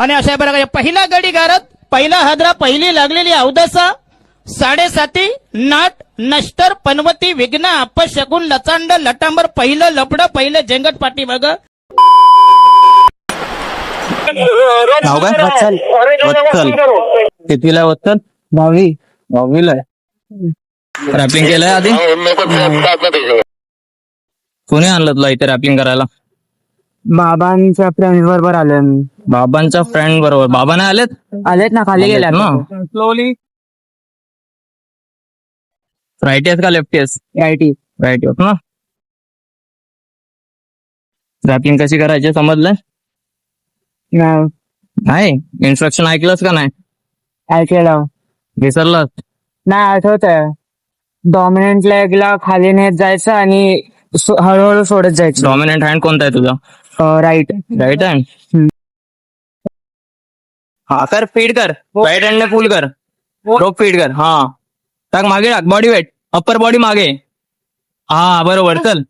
आणि अशा प्रकारे पहिला गडी गारत, पहिला हादरा, पहिली लागलेली अवदसा, 7.5 नाट नष्टर पनवती विघ्न अपशकुन लचांड लटांबर, पहिलं लपड, पहिलं झेंगट पाठी बघ. नाव काय? वत्सल. वत्सल कितवीला वत्सल? 10वीला आहे. रॅपलिंग केलंय आधी? कोणी आणलं तुला इथे रॅपलिंग करायला? बाबांच्या फ्रेंड बरोबर आलोय मी. बाबांच्या फ्रेंड बरोबर. बाबा नाही आलेत ना, खाली गेल्यात ना. स्लोली. राईटी आहेस का लेफ्टी आहेस? राईटी. राईटी होत ना. रॅपलिंग कशी करायची समजलंय? नाही. इन्स्ट्रक्शन ऐकलंस का नाही? ऐकलेलं विसरलास? नाही, आठवत आहे. डॉमिनंट लेगला खाली नेत जायचं आणि हळूहळू सोडत जायचं. डॉमिनंट हँड कोणता आहे तुझा? राईट. Right hand. हा कर, फीड कर. राईट हँडने पुल कर. रोप फीड कर. हा टाक, मागे टाक. बॉडी वेट, अप्पर बॉडी मागे. हा बरोबर. चल